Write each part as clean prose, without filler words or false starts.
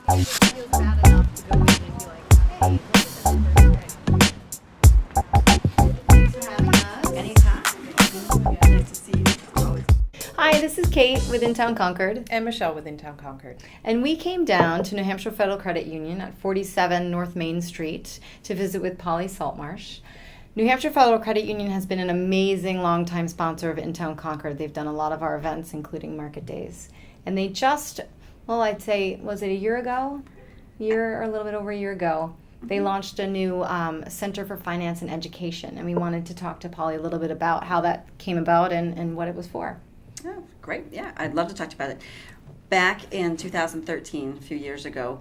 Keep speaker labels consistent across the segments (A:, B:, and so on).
A: feels bad enough to go in and be like, hey, look at this person. Thanks for having us.
B: Anytime. Yeah, nice to see you.
C: Hi, this is Kate with Intown Concord,
B: And Michelle with Intown Concord.
C: and we came down to New Hampshire Federal Credit Union at 47 North Main Street to visit with Polly Saltmarsh. New Hampshire Federal Credit Union has been an amazing longtime sponsor of Intown Concord. They've done a lot of our events, including market days. And they just, well, I'd say, was it a year ago? Year or a little bit over a year ago, they launched a new Center for Finance and Education. And we wanted to talk to Polly a little bit about how that came about and what it was for.
D: Oh, great. Yeah, I'd love to talk to you about it. Back in 2013, a few years ago,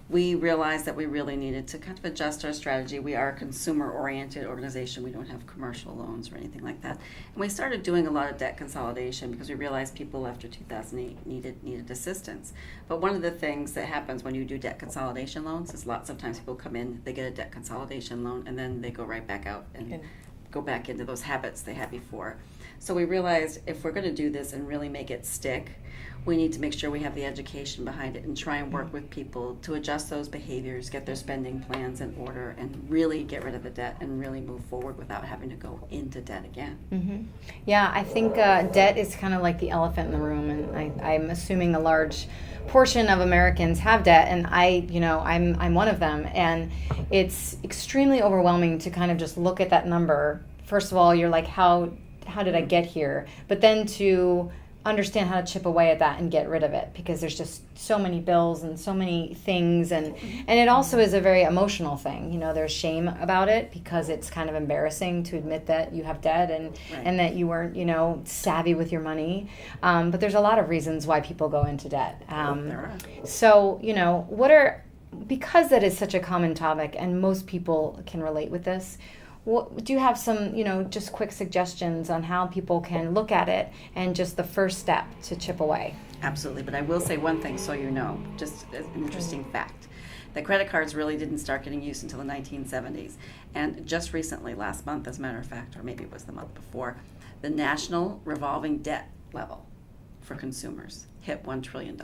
D: we realized that we really needed to kind of adjust our strategy. We are a consumer-oriented organization. We don't have commercial loans or anything like that. And we started doing a lot of debt consolidation because we realized people after 2008 needed assistance. But one of the things that happens when you do debt consolidation loans is lots of times people come in, they get a debt consolidation loan, and then they go right back out and go back into those habits they had before. So we realized if we're going to do this and really make it stick, we need to make sure we have the education behind it and try and work with people to adjust those behaviors, get their spending plans in order, and really get rid of the debt and really move forward without having to go into debt again.
C: Mm-hmm. Yeah, I think debt is kind of like the elephant in the room, and I'm assuming a large portion of Americans have debt, and I'm one of them, and it's extremely overwhelming to kind of just look at that number. First of all, you're like, how did I get here? But then to understand how to chip away at that and get rid of it, because there's just so many bills and so many things, and it also is a very emotional thing. You know, there's shame about it because it's kind of embarrassing to admit that you have debt and that you weren't, savvy with your money. But there's a lot of reasons why people go into debt.
D: There are.
C: So, because that is such a common topic and most people can relate with this, do you have some, just quick suggestions on how people can look at it and just the first step to chip away?
D: Absolutely, but I will say one thing so you know, just as an interesting fact. The credit cards really didn't start getting used until the 1970s. And just recently, last month as a matter of fact, or maybe it was the month before, the national revolving debt level for consumers hit $1 trillion.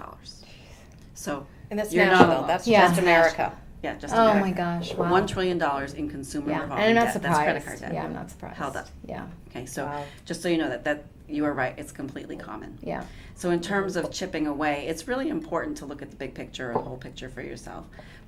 D: So
B: And that's
D: you're
B: national.
D: not alone.
B: That's
C: Yeah.
B: just America.
D: Yeah, just
C: Oh
D: America.
C: my gosh! Wow.
D: $1 trillion in consumer
C: Yeah,
D: revolving
C: and I'm not
D: debt.
C: surprised.
D: That's credit card debt.
C: Yeah, I'm not surprised.
D: Held up.
C: Yeah,
D: Okay, so
B: Wow.
D: just so you know that you are right, it's completely common.
C: yeah.
D: So in terms of chipping away, it's really important to look at the big picture or the whole picture for yourself.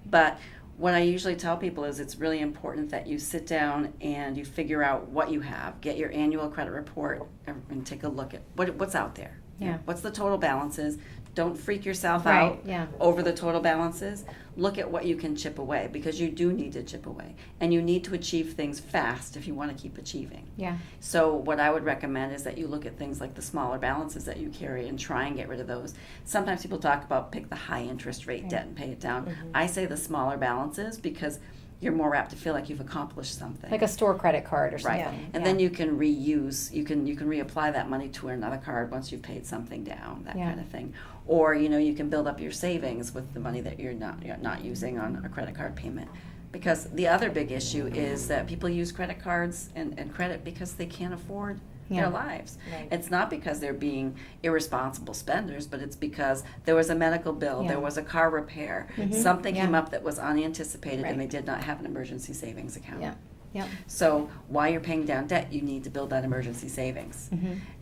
D: But what I usually tell people is it's really important that you sit down and you figure out what you have, get your annual credit report, and take a look at what's out there.
C: Yeah.
D: What's the total balances? Don't freak yourself
C: Right,
D: out
C: yeah.
D: over the total balances. Look at what you can chip away, because you do need to chip away. And you need to achieve things fast if you want to keep achieving.
C: Yeah.
D: So what I would recommend is that you look at things like the smaller balances that you carry and try and get rid of those. Sometimes people talk about pick the high interest rate debt and pay it down. I say the smaller balances because you're more apt to feel like you've accomplished something.
C: Like a store credit card or something.
D: Right. And then you can reuse, you can reapply that money to another card once you've paid something down, that kind of thing. Or, you can build up your savings with the money that you're not using on a credit card payment. Because the other big issue is that people use credit cards and credit because they can't afford their lives.
B: Right.
D: It's not because they're being irresponsible spenders, but it's because there was a medical bill, there was a car repair, something came up that was unanticipated, and they did not have an emergency savings account.
C: Yeah. Yeah.
D: So while you're paying down debt, you need to build that emergency savings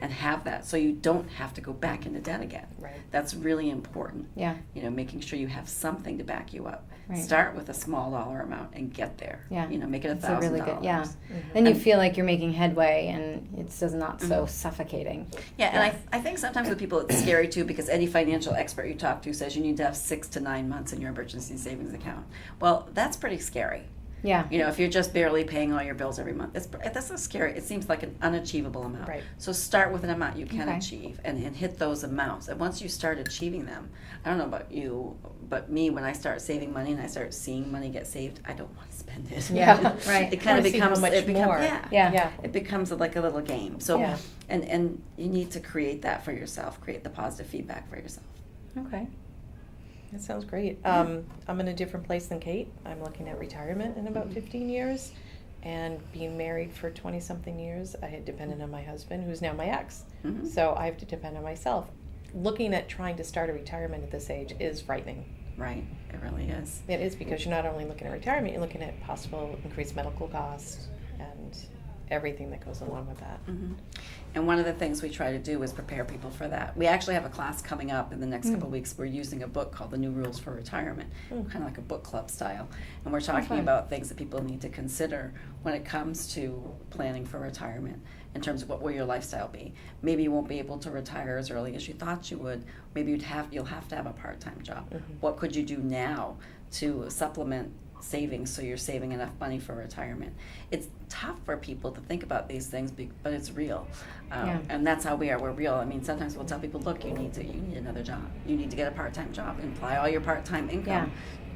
D: and have that so you don't have to go back into debt again.
B: Right.
D: That's really important.
C: Yeah.
D: Making sure you have something to back you up.
C: Right.
D: Start with a small dollar amount and get there.
C: Yeah.
D: Make it
C: It's a
D: $1,000.
C: really good, yeah. Then you feel like you're making headway and it's just not so suffocating.
D: Yeah, and I think sometimes with people it's scary too, because any financial expert you talk to says you need to have 6 to 9 months in your emergency savings account. Well, that's pretty scary.
C: Yeah.
D: If you're just barely paying all your bills every month, that's so scary. It seems like an unachievable amount.
B: Right.
D: So start with an amount you can
C: Okay.
D: achieve and hit those amounts. And once you start achieving them, I don't know about you, but me, when I start saving money and I start seeing money get saved, I don't want to spend it.
C: Yeah, right.
D: It kind of
B: Wanna see how
D: becomes
B: much more.
C: Yeah.
D: It becomes like a little game. So
B: Yeah.
D: and you need to create that for yourself. Create the positive feedback for yourself.
C: Okay.
B: That sounds great. I'm in a different place than Kate. I'm looking at retirement in about 15 years. And being married for 20-something years, I had depended on my husband, who's now my ex. So I have to depend on myself. Looking at trying to start a retirement at this age is frightening.
D: Right, it really is.
B: It is, because you're not only looking at retirement, you're looking at possible increased medical costs and everything that goes along with that.
D: Mm-hmm. And one of the things we try to do is prepare people for that. We actually have a class coming up in the next couple of weeks. We're using a book called The New Rules for Retirement, kind of like a book club style. And we're talking
C: fun.
D: about things that people need to consider when it comes to planning for retirement, in terms of what will your lifestyle be. Maybe you won't be able to retire as early as you thought you would. Maybe you'll have to have a part-time job. What could you do now to supplement savings so you're saving enough money for retirement? It's tough for people to think about these things, but it's real. And that's how we are. We're real. I mean, sometimes we'll tell people, look, you need another job. You need to get a part-time job and apply all your part-time income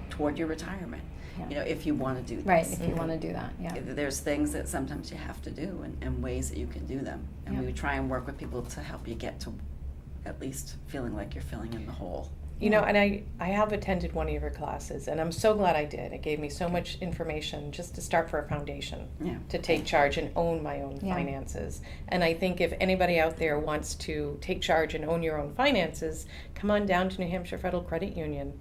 D: toward your retirement. You know, if you want to do this.
C: Right, if you want to do that, yeah.
D: There's things that sometimes you have to do, and ways that you can do them. And we try and work with people to help you get to at least feeling like you're filling in the hole.
B: You know, and I have attended one of your classes, and I'm so glad I did. It gave me so much information just to start for a foundation, to take charge and own my own finances. And I think if anybody out there wants to take charge and own your own finances, come on down to New Hampshire Federal Credit Union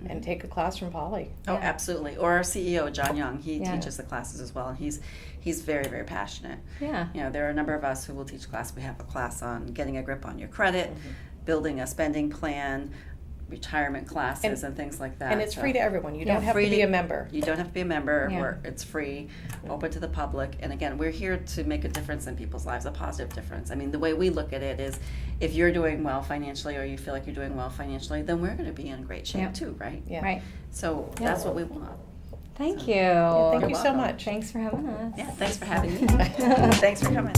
B: and take a class from Polly.
D: Oh, absolutely. Or our CEO, John Young, he teaches the classes as well, and he's very, very passionate.
C: Yeah.
D: You know, there are a number of us who will teach class. We have a class on getting a grip on your credit, building a spending plan, retirement classes and things like that.
B: And it's free to everyone. You don't have to be a member.
D: You don't have to be a member. It's free, open to the public. And again, we're here to make a difference in people's lives, a positive difference. I mean, the way we look at it is, if you're doing well financially, or you feel like you're doing well financially, then we're going to be in great shape too, right?
B: Yeah.
C: Right.
D: So that's what we want.
C: Thank you.
B: Thank you so
D: welcome.
B: much.
C: Thanks for having us.
D: Yeah, thanks for having me. Thanks for coming.